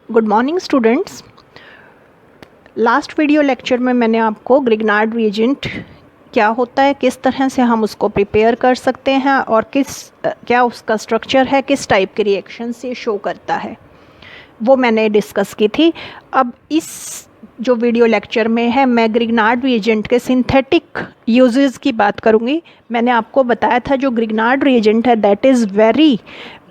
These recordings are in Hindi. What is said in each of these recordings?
Good morning students. Last video lecture में मैंने आपको ग्रिग्नार्ड रिएजेंट क्या होता है, किस तरह से हम उसको प्रिपेयर कर सकते हैं और क्या उसका स्ट्रक्चर है, किस टाइप के रिएक्शन से शो करता है, वो मैंने डिस्कस की थी। अब इस जो वीडियो लेक्चर में है मैं ग्रिग्नार्ड रिएजेंट के सिंथेटिक यूजेस की बात करूँगी। मैंने आपको बताया था जो ग्रिग्नार्ड रिएजेंट है that is very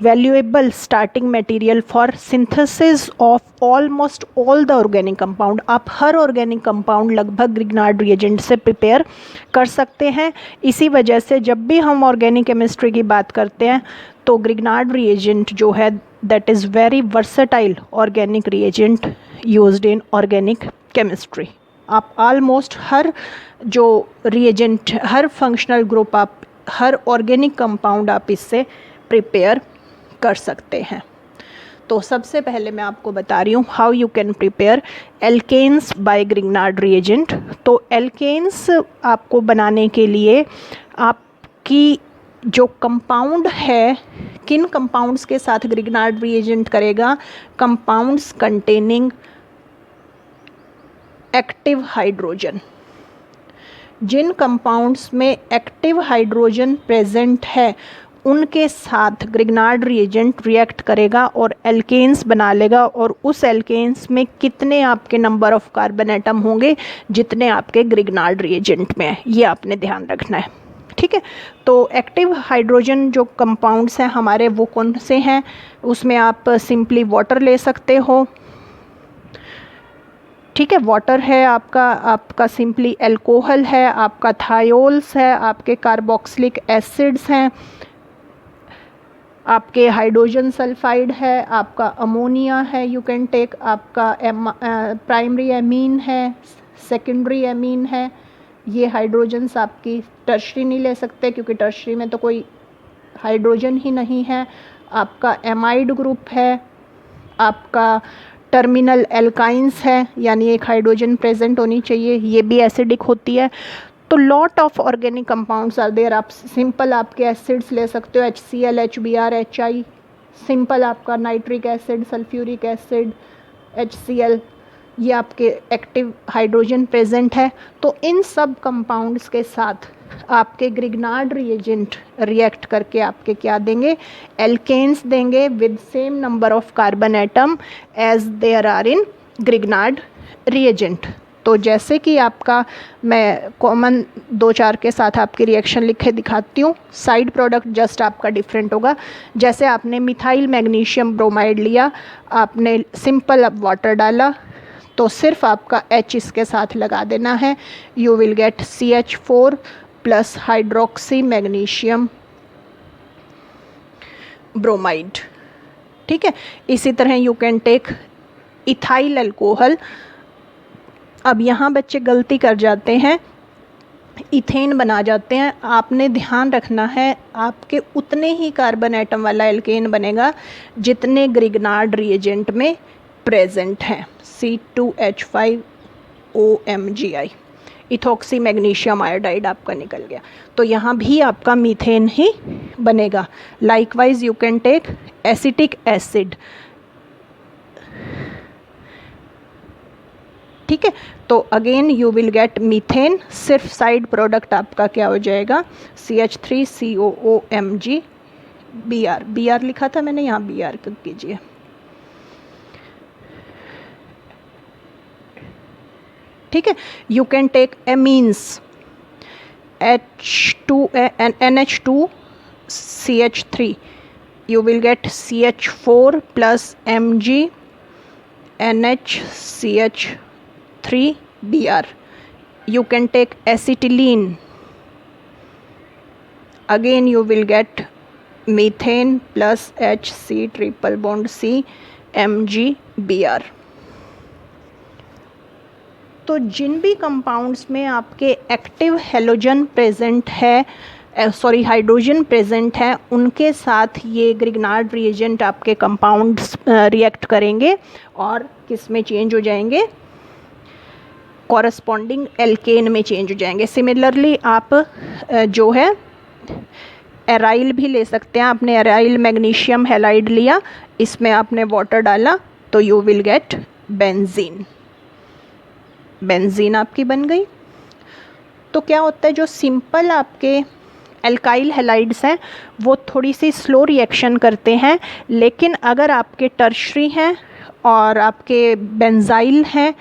valuable starting material for synthesis of almost all the organic compound. आप हर ऑर्गेनिक कंपाउंड लगभग ग्रिग्नार्ड रिएजेंट से प्रिपेयर कर सकते हैं। इसी वजह से जब भी हम ऑर्गेनिक केमिस्ट्री की बात करते हैं तो ग्रिग्नार्ड रिएजेंट जो है that is very versatile organic reagent used in organic chemistry. आप ऑलमोस्ट हर जो रिएजेंट, हर फंक्शनल ग्रुप, आप हर ऑर्गेनिक कंपाउंड आप इससे प्रिपेयर कर सकते हैं। तो सबसे पहले मैं आपको बता रही हूँ how you can prepare alkanes by Grignard reagent. तो एल्केन्स आपको बनाने के लिए आपकी जो कंपाउंड है, किन कंपाउंड्स के साथ ग्रिग्नार्ड रिएजेंट करेगा, कंपाउंड्स कंटेनिंग एक्टिव हाइड्रोजन। जिन कंपाउंड्स में एक्टिव हाइड्रोजन प्रेजेंट है उनके साथ ग्रिग्नार्ड रिएजेंट रिएक्ट करेगा और एल्केन्स बना लेगा, और उस एल्केन्स में कितने आपके नंबर ऑफ कार्बन एटम होंगे जितने आपके ग्रिग्नार्ड रिएजेंट में है, ये आपने ध्यान रखना है। ठीक है, तो एक्टिव हाइड्रोजन जो कंपाउंड्स हैं हमारे वो कौन से हैं, उसमें आप सिंपली वाटर ले सकते हो। ठीक है, वाटर है आपका सिंपली एल्कोहल है, आपका थायोल्स है, आपके कार्बोक्सिलिक एसिड्स हैं, आपके हाइड्रोजन सल्फाइड है, आपका अमोनिया है, यू कैन टेक, आपका प्राइमरी एमीन है, सेकेंडरी एमीन है। ये हाइड्रोजन्स आपकी टर्शरी नहीं ले सकते क्योंकि टर्शरी में तो कोई हाइड्रोजन ही नहीं है। आपका एमाइड ग्रुप है, आपका टर्मिनल एल्काइंस है, यानी एक हाइड्रोजन प्रेजेंट होनी चाहिए, ये भी एसिडिक होती है। तो lot of organic compounds are there. आप सिंपल आपके एसिड्स ले सकते हो, HCl, HBr, HI, सिंपल आपका nitric acid, sulphuric acid, HCl, ये आपके एक्टिव हाइड्रोजन प्रेजेंट है। तो इन सब कंपाउंड्स के साथ आपके ग्रिग्नार्ड रिएजेंट रिएक्ट करके आपके क्या देंगे, एल्केन्स देंगे with same number of carbon atom as there are in Grignard reagent. तो जैसे कि आपका मैं कॉमन 2-4 के साथ आपकी रिएक्शन लिखे दिखाती हूँ, साइड प्रोडक्ट जस्ट आपका डिफरेंट होगा। जैसे आपने मिथाइल मैग्नीशियम ब्रोमाइड लिया, आपने सिंपल अब वाटर डाला तो सिर्फ आपका H इसके साथ लगा देना है, you will get CH4 plus hydroxy magnesium bromide. ठीक है, इसी तरह you can take ethyl alcohol. अब यहाँ बच्चे गलती कर जाते हैं, इथेन बना जाते हैं। आपने ध्यान रखना है आपके उतने ही कार्बन एटम वाला एल्केन बनेगा जितने ग्रिग्नार्ड रिएजेंट में प्रेजेंट हैं। C2H5OMgI, इथॉक्सी मैग्नीशियम आयोडाइड आपका निकल गया, तो यहाँ भी आपका मीथेन ही बनेगा। Likewise you can take acetic acid. ठीक है, तो again you will get methane, सिर्फ साइड प्रोडक्ट आपका क्या हो जाएगा, CH3COOMgBr। Br लिखा था मैंने, यहाँ Br कीजिए। ठीक है, you can take amines, NH2CH3, you will get CH4 plus Mg NHCH3Br. You can take acetylene, again you will get methane plus HC triple bond C MgBr. तो जिन भी कंपाउंड्स में आपके एक्टिव हेलोजन प्रेजेंट है, हाइड्रोजन प्रेजेंट है, उनके साथ ये ग्रिग्नार्ड रिएजेंट आपके कंपाउंड्स रिएक्ट करेंगे और किस में चेंज हो जाएंगे, कॉरस्पॉन्डिंग एल्केन में चेंज हो जाएंगे। सिमिलरली आप जो है एराइल भी ले सकते हैं। आपने एराइल मैग्नीशियम हैलाइड लिया, इसमें आपने वाटर डाला तो you will gate benzene. Benzene आपकी बन गई। तो क्या होता है, जो सिंपल आपके एल्काइल हैलाइड्स हैं वो थोड़ी सी स्लो रिएक्शन करते हैं, लेकिन अगर आपके टर्शरी हैं और आपके बेंजाइल हैं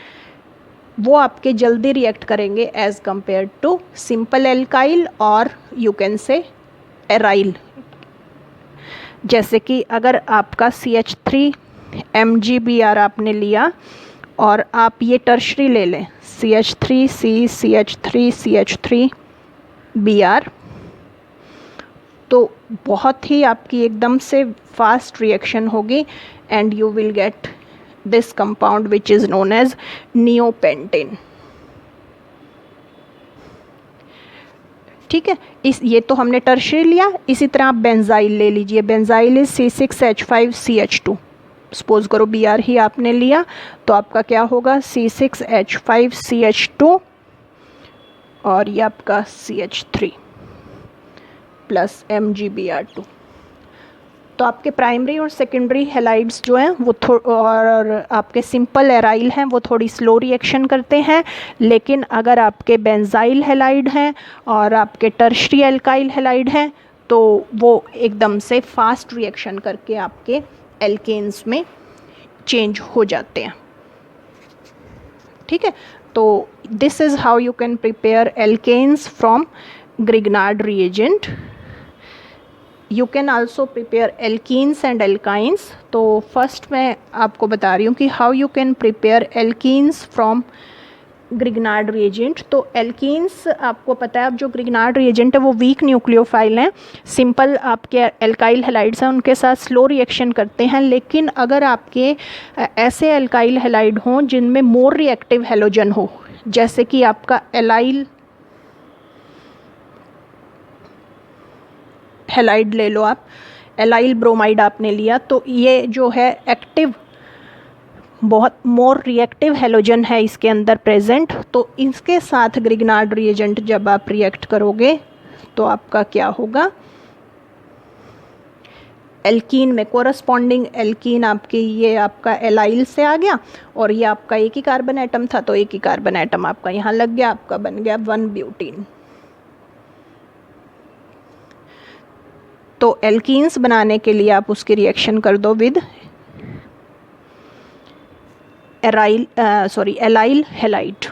वो आपके जल्दी रिएक्ट करेंगे as compare to simple alkyl और यू कैन से एराइल। जैसे कि अगर आपका CH3 MgBr आपने लिया और आप ये टर्शरी ले लें CH3C CH3CH3Br, तो बहुत ही आपकी एकदम से फास्ट रिएक्शन होगी and you will get this compound which is known as neopentane. ठीक है, ये तो हमने टर्शरी लिया। इसी तरह आप बेंजाइल ले लीजिए। Benzyl is C6H5CH2। सपोज करो Br ही आपने लिया तो आपका क्या होगा, C6H5CH2 और ये आपका CH3 प्लस MgBr2। तो आपके प्राइमरी और सेकेंडरी हैलाइड्स जो हैं वो और आपके सिंपल एराइल हैं वो थोड़ी स्लो रिएक्शन करते हैं, लेकिन अगर आपके बेंजाइल हैलाइड हैं और आपके टर्शरी एल्काइल हैलाइड हैं तो वो एकदम से फास्ट रिएक्शन करके आपके एल्केन्स में चेंज हो जाते हैं। ठीक है, तो this is how you can prepare alkanes from Grignard reagent. You can also prepare alkenes and alkynes. तो फर्स्ट मैं आपको बता रही हूँ कि how you can prepare alkenes from Grignard reagent. तो एल्कीन्स आपको पता है, अब जो ग्रिग्नार्ड रिएजेंट है वो वीक न्यूक्लियोफाइल हैं। सिंपल आपके एल्काइल हैलाइड्स हैं उनके साथ स्लो रिएक्शन करते हैं, लेकिन अगर आपके ऐसे एल्काइल हैलाइड हों जिनमें मोर रिएक्टिव हैलोजन हो, जैसे कि आपका एलाइल हैलाइड ले लो आप, एलाइल ब्रोमाइड आपने लिया, तो ये जो है एक्टिव, बहुत मोर रिएक्टिव हैलोजन है इसके अंदर प्रेजेंट। तो इसके साथ ग्रिग्नार्ड रिएजेंट जब आप रिएक्ट करोगे तो आपका क्या होगा, एल्कीन में कोरस्पॉन्डिंग एल्कीन आपकी, ये आपका एलाइल से आ गया और ये आपका एक ही कार्बन एटम था तो एक ही कार्बन एटम आपका यहाँ लग गया, आपका बन गया 1-ब्यूटीन। तो एल्कीन्स बनाने के लिए आप उसकी रिएक्शन कर दो with allyl halide.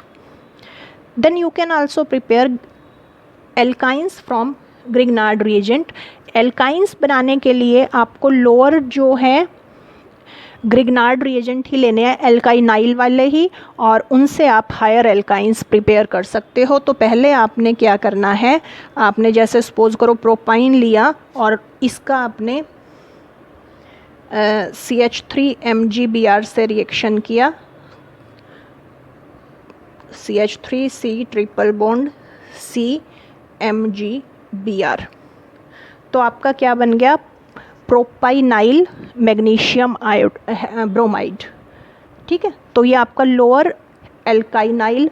Then you can also prepare alkynes from Grignard reagent. Alkynes बनाने के लिए आपको लोअर जो है ग्रिग्नार्ड रिएजेंट ही लेने हैं, एल्काइनाइल वाले ही, और उनसे आप हायर एल्काइंस प्रिपेयर कर सकते हो। तो पहले आपने क्या करना है, आपने जैसे सपोज करो प्रोपाइन लिया और इसका आपने CH3 MgBr से रिएक्शन किया, CH3C ट्रिपल बॉन्ड CMgBr, तो आपका क्या बन गया, प्रोपाइनाइल मैग्नीशियम ब्रोमाइड। ठीक है, तो ये आपका लोअर एल्काइनाइल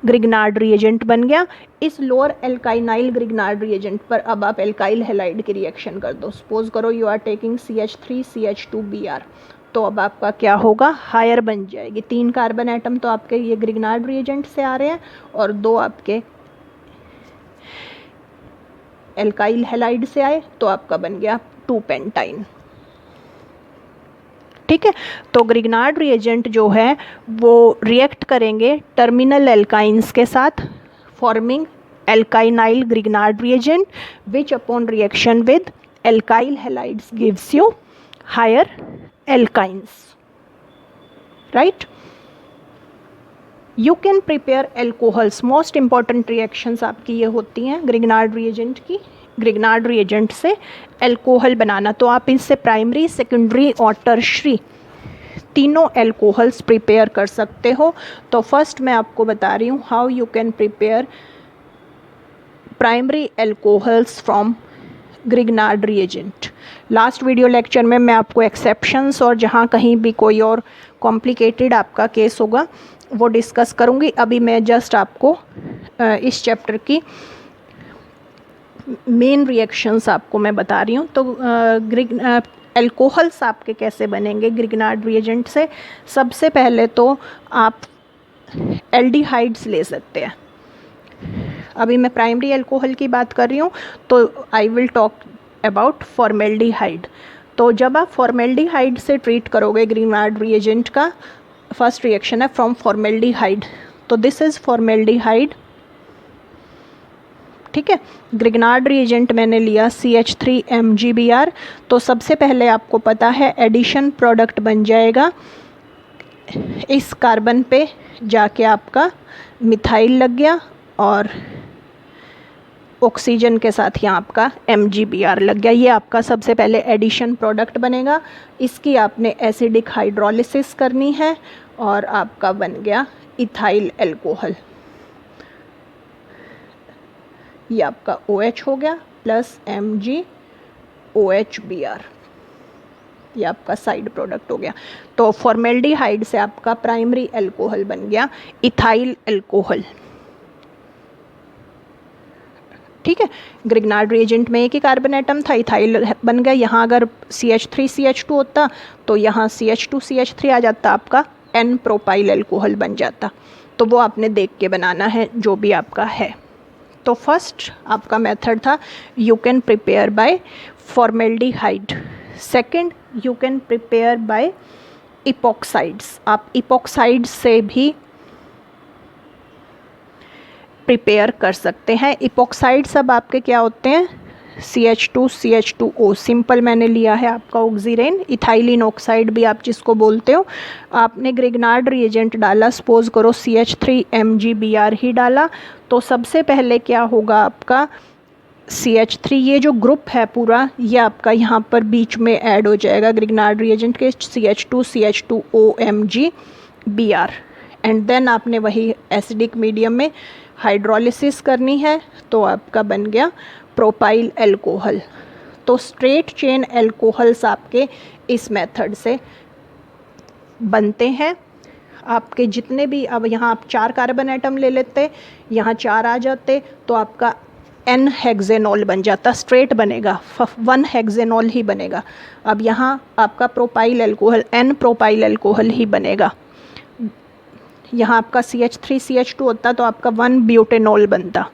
ग्रिग्नार्ड रिएजेंट बन गया। इस लोअर एल्काइनाइल ग्रिग्नार्ड रिएजेंट पर अब आप एल्काइल हैलाइड की रिएक्शन कर दो। सपोज करो यू आर टेकिंग CH3CH2Br, तो अब आपका क्या होगा, हायर बन जाएगी। 3 कार्बन एटम तो आपके ये ग्रिग्नार्ड रिएजेंट से आ रहे हैं और 2 आपके एल्काइल हैलाइड से आए, तो आपका बन गया 2-पेंटाइन। ठीक है, तो ग्रिग्नार्ड रिएजेंट जो है वो रिएक्ट करेंगे टर्मिनल एल्काइंस के साथ, forming alkynyl Grignard reagent which upon reaction with alkyl halides gives you hire alkynes, right. You can prepare alcohols. Most important reactions आपकी ये होती हैं ग्रिग्नार्ड रिएजेंट की, ग्रिग्नार्ड रिएजेंट से एल्कोहल बनाना। तो आप इससे प्राइमरी, सेकेंडरी और टर्शरी तीनों एल्कोहल्स प्रिपेयर कर सकते हो। तो फर्स्ट मैं आपको बता रही हूँ how you can prepare primary alcohols from Grignard reagent. Last video lecture में मैं आपको एक्सेप्शंस और जहाँ कहीं भी कोई और कॉम्प्लिकेटेड आपका केस होगा वो डिस्कस करूँगी। अभी मैं जस्ट आपको इस चैप्टर की मेन रिएक्शंस आपको मैं बता रही हूँ। तो एल्कोहल्स आपके कैसे बनेंगे ग्रिग्नार्ड रिएजेंट से? सबसे पहले तो आप एल्डिहाइड्स ले सकते हैं। अभी मैं प्राइमरी अल्कोहल की बात कर रही हूँ, तो I will talk about formaldehyde. तो जब आप फॉर्मेल्डिहाइड से ट्रीट करोगे ग्रिग्नार्ड रिएजेंट का, फर्स्ट रिएक्शन है फ्रॉम फॉर्मेल्डिहाइड, तो दिस इज़ फॉर्मेल्डिहाइड। ठीक है, ग्रिग्नार्ड रिएजेंट मैंने लिया CH3 MgBr। तो सबसे पहले आपको पता है एडिशन प्रोडक्ट बन जाएगा, इस कार्बन पे जाके आपका मिथाइल लग गया और ऑक्सीजन के साथ यहाँ आपका MgBr लग गया। ये आपका सबसे पहले एडिशन प्रोडक्ट बनेगा। इसकी आपने एसिडिक हाइड्रोलिसिस करनी है और आपका बन गया इथाइल एल्कोहल। ये आपका OH हो गया प्लस MgOHBr, ये आपका साइड प्रोडक्ट हो गया। तो फॉर्मेल्डिहाइड से आपका प्राइमरी अल्कोहल बन गया इथाइल अल्कोहल। ठीक है, ग्रिग्नार्ड रिएजेंट में एक ही कार्बन एटम था, इथाइल बन गया। यहाँ अगर CH3CH2 होता तो यहाँ CH2CH3 आ जाता, आपका N प्रोपाइल अल्कोहल बन जाता। तो वो आपने देख के बनाना है जो भी आपका है। तो फर्स्ट आपका मेथड था you can prepare by formaldehyde. Second, you can prepare by epoxides. आप इपॉक्साइड्स से भी प्रिपेयर कर सकते हैं। इपॉक्साइड्स अब आपके क्या होते हैं? CH2CH2O, सिंपल मैंने लिया है आपका ऑक्सीरेन, इथाइलिन ऑक्साइड भी आप जिसको बोलते हो। आपने ग्रिग्नार्ड रिएजेंट डाला, सपोज करो CH3 MgBr ही डाला, तो सबसे पहले क्या होगा आपका CH3, ये जो ग्रुप है पूरा ये आपका यहाँ पर बीच में ऐड हो जाएगा ग्रिग्नार्ड रिएजेंट के, CH2CH2O MgBr। एंड देन आपने वही एसिडिक मीडियम में हाइड्रोलिसिस करनी है, तो आपका बन गया प्रोपाइल अल्कोहल। तो स्ट्रेट चेन अल्कोहल्स आपके इस मेथड से बनते हैं। आपके जितने भी, अब यहाँ आप 4 कार्बन एटम ले लेते, यहाँ 4 आ जाते, तो आपका N हेक्सेनॉल बन जाता, स्ट्रेट बनेगा, 1 हेक्सेनॉल ही बनेगा। अब यहाँ आपका propyl alcohol N propyl alcohol ही बनेगा। यहाँ आपका CH3CH2 होता तो आपका 1 ब्यूटेनॉल बनता।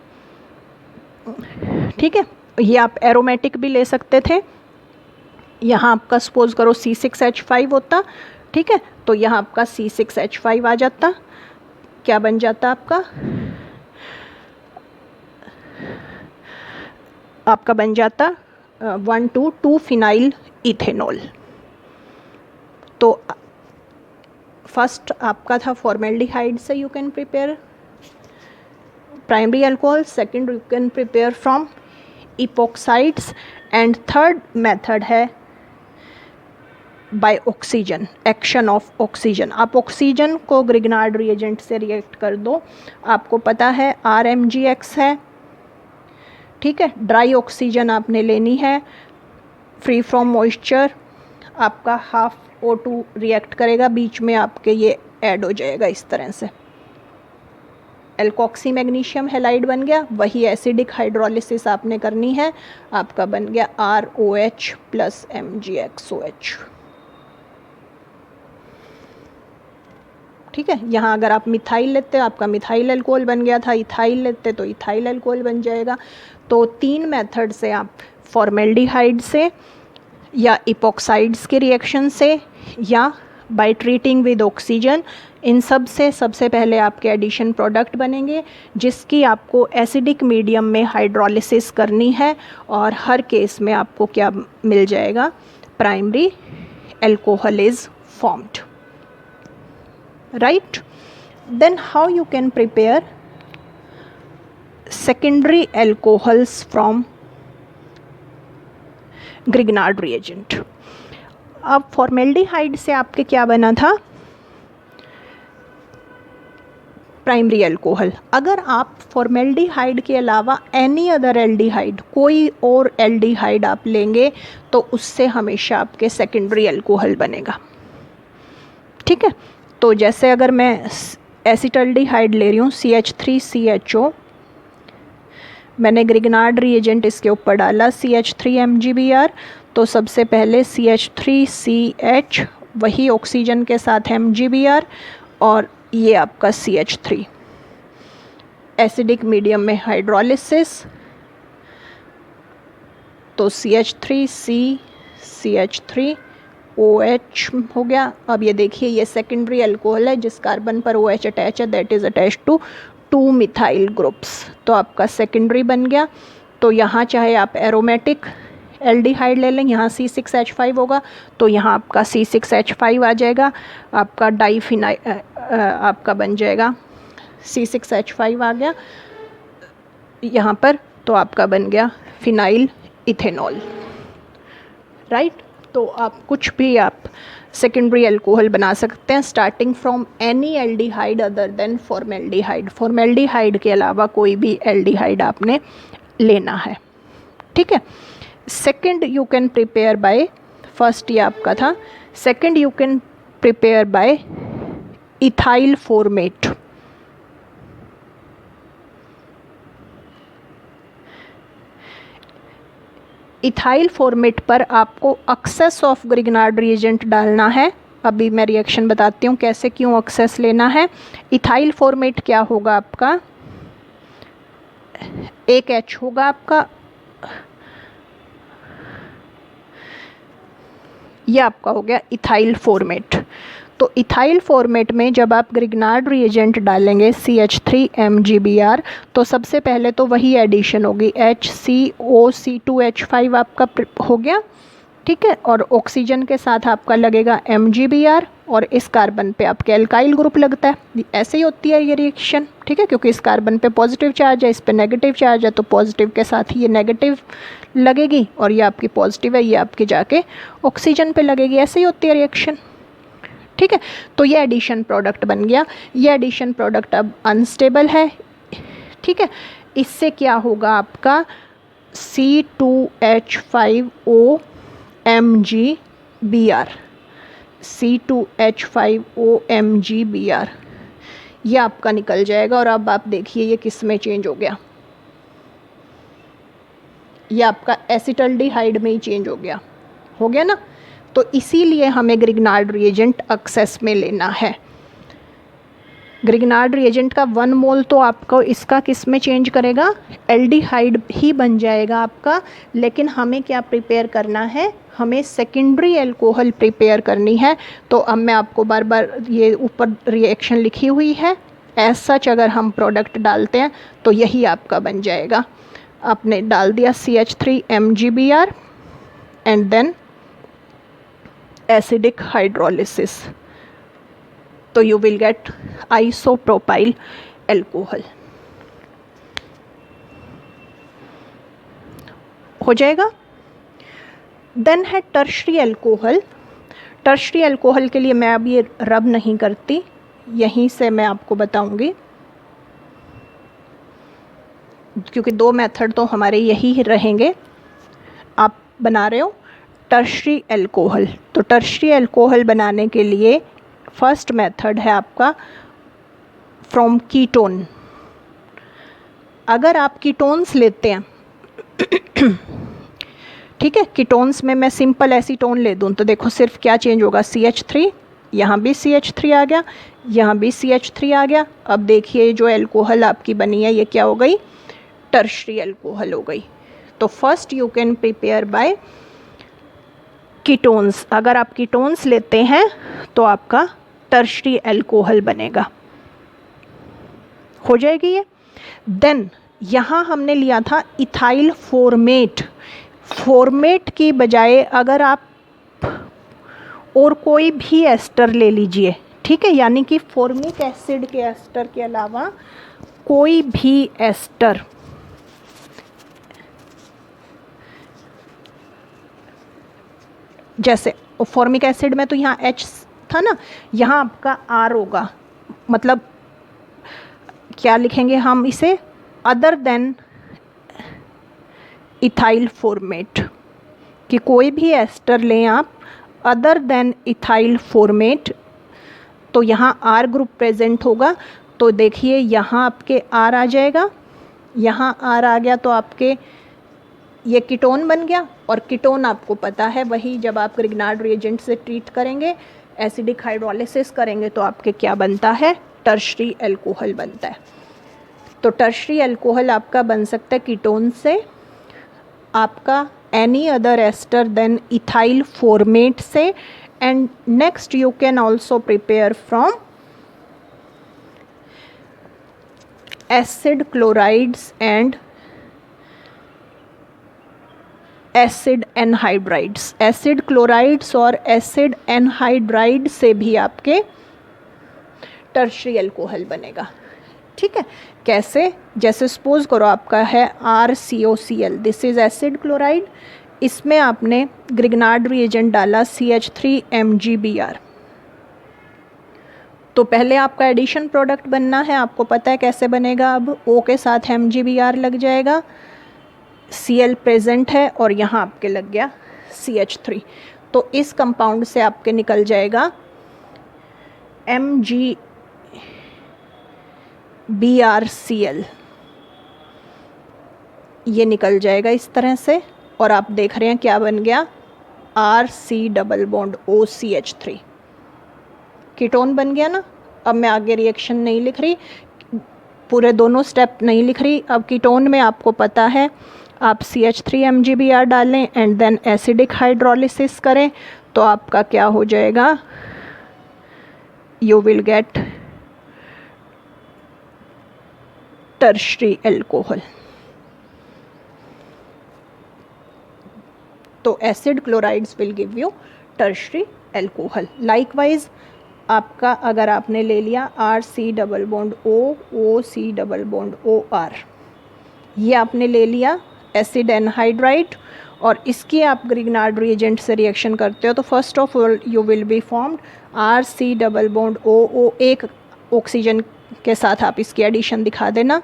ठीक है, ये आप एरोमेटिक भी ले सकते थे। यहाँ आपका सपोज करो C6H5 होता, ठीक है, तो यहाँ आपका C6H5 आ जाता। क्या बन जाता आपका? आपका बन जाता 1,2 फिनाइल इथेनॉल। तो फर्स्ट आपका था फॉर्मेल्डिहाइड से you can prepare primary alcohol, second you can prepare from epoxides, and third method है by oxygen, action of oxygen. आप ऑक्सीजन को ग्रिग्नार्ड रिएजेंट से रिएक्ट कर दो। आपको पता है RMgX है, ठीक है। ड्राई ऑक्सीजन आपने लेनी है फ्री फ्रॉम मॉइस्चर, आपका हाफ O2 रिएक्ट करेगा, बीच में आपके ये ऐड हो जाएगा इस तरह से, एल्कोक्सी मैग्नीशियम हैलाइड बन गया। वही एसिडिक हाइड्रोलिसिस आपने करनी है, आपका बन गया ROH प्लस MgXOH। ठीक है, यहाँ अगर आप मिथाइल लेते हो आपका मिथाइल अल्कोहल बन गया था, इथाइल लेते तो इथाइल अल्कोहल बन जाएगा। तो 3 मेथड से आप फॉर्मेल्डिहाइड से या इपॉक्साइड्स के रिएक्शन से या बाय ट्रीटिंग विद ऑक्सीजन, इन सब से सबसे पहले आपके एडिशन प्रोडक्ट बनेंगे जिसकी आपको एसिडिक मीडियम में हाइड्रोलिसिस करनी है, और हर केस में आपको क्या मिल जाएगा? Primary alcohol is formed, right. Then how you can prepare secondary alcohols from Grignard reagent. अब फॉर्मेल्डिहाइड से आपके क्या बना था? Primary alcohol. अगर आप फॉर्मेल्डिहाइड के अलावा एनी अदर एल्डिहाइड, कोई और एल्डिहाइड आप लेंगे तो उससे हमेशा आपके सेकेंडरी अल्कोहल बनेगा। ठीक है, तो जैसे अगर मैं एसिटल्डिहाइड ले रही हूँ CH3CHO, मैंने ग्रिग्नार्ड रिएजेंट इसके ऊपर डाला CH3 MgBr, तो सबसे पहले CH3CH, वही ऑक्सीजन के साथ MgBr, और ये आपका CH3। एसिडिक मीडियम में हाइड्रोलिसिस, तो CH3C CH3OH हो गया। अब ये देखिए ये सेकेंडरी अल्कोहल है जिस कार्बन पर OH अटैच है, that is attach to 2 methyl groups, तो आपका सेकेंडरी बन गया। तो यहाँ चाहे आप एरोमेटिक एल्डिहाइड ले लें, यहाँ C6H5 होगा, तो यहाँ आपका C6H5 आ जाएगा, आपका डाईफिनाइल आपका बन जाएगा, C6H5 आ गया यहाँ पर, तो आपका बन गया फिनाइल इथेनॉल, राइट। तो आप कुछ भी आप सेकेंडरी अल्कोहल बना सकते हैं starting from any aldehyde other than formaldehyde. Formaldehyde के अलावा कोई भी एल्डिहाइड आपने लेना है, ठीक है। Second you can prepare bye, first ये आपका था, second you can prepare bye ethyl format. Ethyl format पर आपको एक्सेस ऑफ ग्रिग्नार्ड रिएजेंट डालना है। अभी मैं रिएक्शन बताती हूँ कैसे, क्यों एक्सेस लेना है। इथाइल फॉर्मेट क्या होगा आपका, एक H होगा आपका, यह आपका हो गया इथाइल फॉर्मेट। तो इथाइल फॉर्मेट में जब आप ग्रिग्नार्ड रिएजेंट डालेंगे CH3 MgBr, तो सबसे पहले तो वही एडिशन होगी, HCOC2H5 आपका हो गया, ठीक है, और ऑक्सीजन के साथ आपका लगेगा MgBr, और इस कार्बन पे आपके एल्काइल ग्रुप लगता है। ऐसे ही होती है ये रिएक्शन, ठीक है, क्योंकि इस कार्बन पे पॉजिटिव चार्ज है, इस पे नेगेटिव चार्ज है, तो पॉजिटिव के साथ ही ये नेगेटिव लगेगी, और ये आपकी पॉजिटिव है, ये आपकी जाके ऑक्सीजन पे लगेगी। ऐसे ही होती है रिएक्शन, ठीक है। तो ये एडिशन प्रोडक्ट बन गया। ये एडिशन प्रोडक्ट अब अनस्टेबल है, ठीक है। इससे क्या होगा आपका C2H5O MgBr, C2H5O MgBr, ये आपका निकल जाएगा। और अब आप देखिए ये किस में चेंज हो गया, ये आपका एसिटल्डिहाइड में ही चेंज हो गया ना। तो इसीलिए हमें ग्रिग्नार्ड रिएजेंट एक्सेस में लेना है। ग्रिग्नार्ड रिएजेंट का 1 मोल तो आपको इसका किस में चेंज करेगा, एल्डिहाइड ही बन जाएगा आपका। लेकिन हमें क्या प्रिपेयर करना है, हमें सेकेंडरी अल्कोहल प्रिपेयर करनी है। तो अब मैं आपको बार बार ये ऊपर रिएक्शन लिखी हुई है, एज सच अगर हम प्रोडक्ट डालते हैं तो यही आपका बन जाएगा। आपने डाल दिया CH3 MgBr and then acidic hydrolysis, तो you will get isopropyl alcohol हो जाएगा। देन है टर्शरी अल्कोहल। टर्शरी अल्कोहल के लिए मैं अब ये रब नहीं करती, यहीं से मैं आपको बताऊंगी, क्योंकि 2 मेथड तो हमारे यही रहेंगे। आप बना रहे हो टर्शरी अल्कोहल, तो टर्शरी अल्कोहल बनाने के लिए फर्स्ट मेथड है आपका फ्रॉम कीटोन। अगर आप कीटोन्स लेते हैं ठीक है, कीटोन्स में मैं सिंपल एसीटोन ले दूं तो देखो सिर्फ क्या चेंज होगा, CH3, यहाँ भी CH3 आ गया, यहाँ भी CH3 आ गया। अब देखिए जो अल्कोहल आपकी बनी है ये क्या हो गई, टर्शरी अल्कोहल हो गई। तो first you can prepare bye ketones. अगर आप कीटोन्स लेते हैं तो आपका टर्शरी अल्कोहल बनेगा, हो जाएगी ये। देन यहाँ हमने लिया था इथाइल फॉर्मेट। फॉर्मेट की बजाय अगर आप और कोई भी एस्टर ले लीजिए, ठीक है, यानी कि फॉर्मिक एसिड के एस्टर के अलावा कोई भी एस्टर, जैसे फॉर्मिक एसिड में तो यहाँ H था ना, यहाँ आपका R होगा, मतलब क्या लिखेंगे हम इसे, अदर देन इथाइल फॉर्मेट, कि कोई भी एस्टर लें आप अदर देन इथाइल फॉर्मेट, तो यहाँ R ग्रुप प्रेजेंट होगा। तो देखिए यहाँ आपके R आ जाएगा, यहाँ R आ गया तो आपके ये कीटोन बन गया, और कीटोन आपको पता है वही जब आप ग्रिग्नार्ड रिएजेंट से ट्रीट करेंगे, एसिडिक हाइड्रोलिसिस करेंगे तो आपके क्या बनता है, टर्शरी अल्कोहल बनता है। तो टर्शरी अल्कोहल आपका बन सकता है कीटोन से, आपका any other ester then ethyl formate से, and next you can also prepare from acid chlorides and acid anhydrides. Acid chlorides और एसिड एनहाइड्राइड से भी आपके टर्शरी अल्कोहल बनेगा। ठीक है, कैसे, जैसे सपोज करो आपका है RCOCl, this is acid chloride, इसमें आपने ग्रिग्नार्ड रिएजेंट डाला CH3MgBr, तो पहले आपका एडिशन प्रोडक्ट बनना है, आपको पता है कैसे बनेगा। अब O के साथ MgBr लग जाएगा, Cl प्रेजेंट है और यहाँ आपके लग गया CH3, तो इस कंपाउंड से आपके निकल जाएगा MgBrCl, ये निकल जाएगा इस तरह से, और आप देख रहे हैं क्या बन गया, RC double bond OCH3, ketone बन गया ना। अब मैं आगे रिएक्शन नहीं लिख रही, पूरे दोनों स्टेप नहीं लिख रही। अब कीटोन में आपको पता है आप CH3MgBr डालें एंड देन एसिडिक हाइड्रोलिसिस करें तो आपका क्या हो जाएगा, you will get tertiary alcohol. तो acid chlorides will give you tertiary alcohol. Likewise आपका अगर आपने ले लिया RC double bond O, OC double bond OR, ये आपने ले लिया एसिड एनहाइड्राइड, और इसकी आप ग्रिग्नार्ड रिएजेंट से रिएक्शन करते हो तो first of all you will be formed RC double bond OO, एक ऑक्सीजन के साथ आप इसकी एडिशन दिखा देना,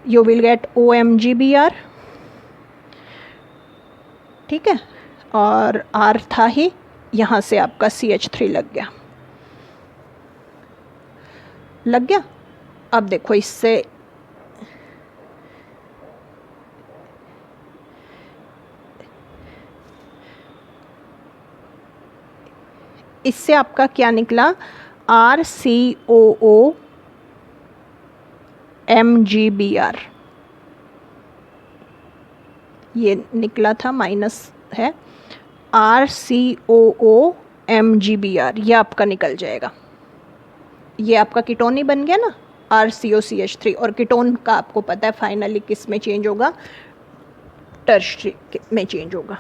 यू विल गेट OMgBr। ठीक है, और R था ही, यहाँ से आपका CH3 लग गया। अब देखो इससे आपका क्या निकला, RCOOMgBr, ये निकला था, माइनस है, RCOOMgBr, ये आपका निकल जाएगा, ये आपका कीटोन ही बन गया ना, RCOCH3, और कीटोन का आपको पता है फाइनली किस में चेंज होगा, टर्शरी में चेंज होगा।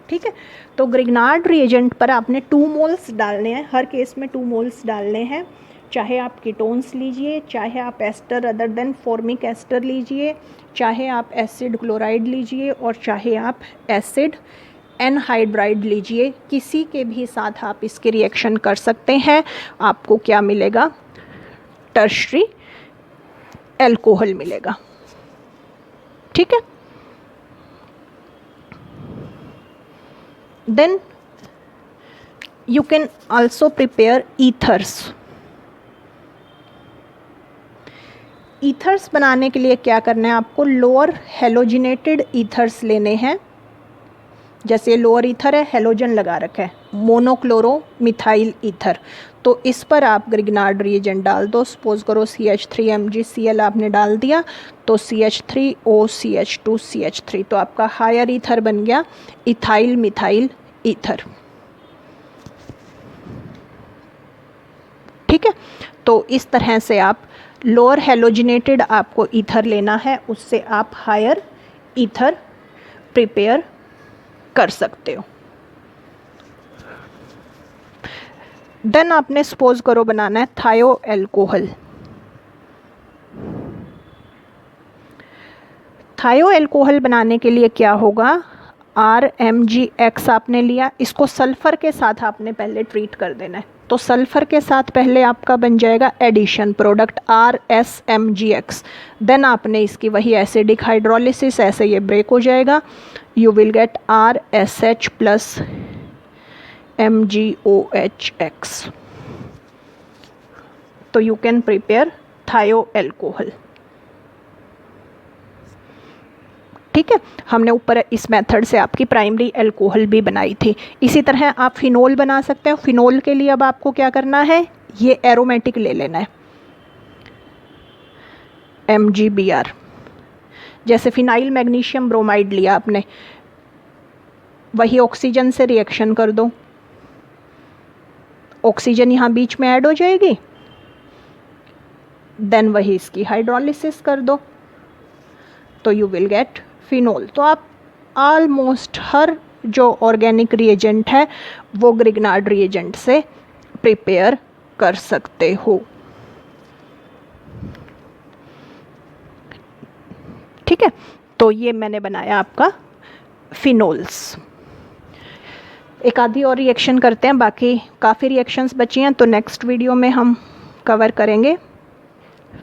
ठीक है, तो ग्रिग्नार्ड रिएजेंट पर आपने 2 मोल्स डालने हैं, हर केस में 2 मोल्स डालने हैं, चाहे आप कीटोन्स लीजिए, चाहे आप ester other than formic ester लीजिए, चाहे आप एसिड क्लोराइड लीजिए, और चाहे आप एसिड एनहाइड्राइड लीजिए, किसी के भी साथ आप इसके रिएक्शन कर सकते हैं, आपको क्या मिलेगा, टर्शरी अल्कोहल मिलेगा। ठीक है, then you can also prepare ethers. Ethers बनाने के लिए क्या करना है आपको, लोअर हेलोजिनेटेड ईथर्स लेने हैं, जैसे लोअर ईथर है, हेलोजन लगा रखा है, मोनोक्लोरो मिथाइल ईथर, तो इस पर आप ग्रिग्नार्ड रिएजेंट डाल दो। सपोज करो CH3MgCl आपने डाल दिया तो CH3OCH2CH3, तो आपका हायर ईथर बन गया इथाइल मिथाइल ईथर। ठीक है, तो इस तरह से आप लोअर हेलोजिनेटेड आपको ईथर लेना है, उससे आप हायर ईथर प्रिपेयर कर सकते हो। देन आपने सपोज करो बनाना है थायो अल्कोहल। थायो अल्कोहल बनाने के लिए क्या होगा, RMgX आपने लिया, इसको सल्फर के साथ आपने पहले ट्रीट कर देना है, तो सल्फर के साथ पहले आपका बन जाएगा एडिशन प्रोडक्ट RSMgX, देन आपने इसकी वही एसिडिक हाइड्रोलिसिस, ऐसे ये ब्रेक हो जाएगा, you will get RSH plus MgOHX, तो you can prepare thiol alcohol। ठीक है, हमने ऊपर इस मेथड से आपकी प्राइमरी अल्कोहल भी बनाई थी। इसी तरह आप फिनोल बना सकते हो। फिनोल के लिए अब आपको क्या करना है, ये एरोमेटिक ले लेना है, MgBr। जैसे फिनाइल मैग्नीशियम ब्रोमाइड लिया आपने, वही ऑक्सीजन से रिएक्शन कर दो, ऑक्सीजन यहाँ बीच में ऐड हो जाएगी, देन वही इसकी हाइड्रोलिसिस कर दो, तो यू विल गेट फिनोल। तो आप ऑलमोस्ट हर जो ऑर्गेनिक रिएजेंट है वो ग्रिग्नार्ड रिएजेंट से प्रिपेयर कर सकते हो। ठीक है, तो ये मैंने बनाया आपका फिनोल्स। एक आधी और रिएक्शन करते हैं, बाकी काफ़ी रिएक्शंस बची हैं तो नेक्स्ट वीडियो में हम कवर करेंगे।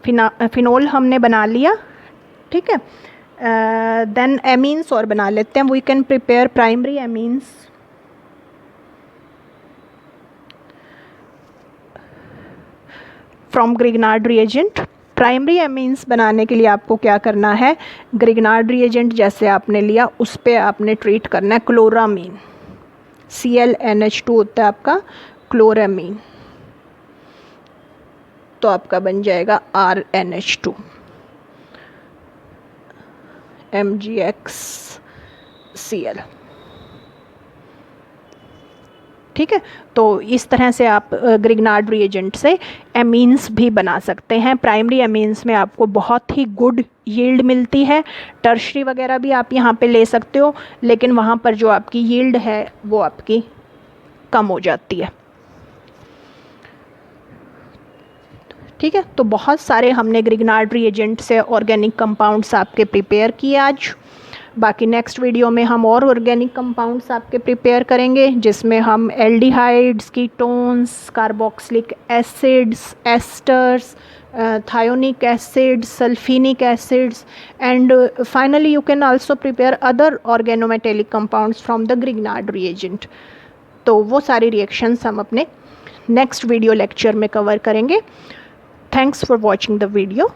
फिनोल हमने बना लिया, ठीक है। देन एमीन्स और बना लेते हैं। We can prepare primary amines from Grignard reagent. Primary amines बनाने के लिए आपको क्या करना है, ग्रिग्नार्ड रिएजेंट जैसे आपने लिया उस पर आपने ट्रीट करना है क्लोरामीन, ClNH2 होता है आपका क्लोरामीन, तो आपका बन जाएगा RNH2 MgXCl। ठीक है, तो इस तरह से आप ग्रिग्नार्ड रिएजेंट से एमीन्स भी बना सकते हैं। प्राइमरी एमीन्स में आपको बहुत ही गुड यील्ड मिलती है। टर्शरी वगैरह भी आप यहाँ पे ले सकते हो, लेकिन वहाँ पर जो आपकी यील्ड है वो आपकी कम हो जाती है। ठीक है, तो बहुत सारे हमने ग्रिग्नार्ड रिएजेंट से ऑर्गेनिक कंपाउंड्स आपके प्रिपेयर किए आज। बाकी नेक्स्ट वीडियो में हम और ऑर्गेनिक कंपाउंड्स आपके प्रिपेयर करेंगे, जिसमें हम aldehydes, ketones, carboxylic acids, asters, thionic acids, sulfenic acids, and finally you can also prepare other organometallic compounds from the Grignard reagent। तो वो सारी रिएक्शंस हम अपने नेक्स्ट वीडियो लेक्चर में कवर करेंगे। Thanks for watching the video.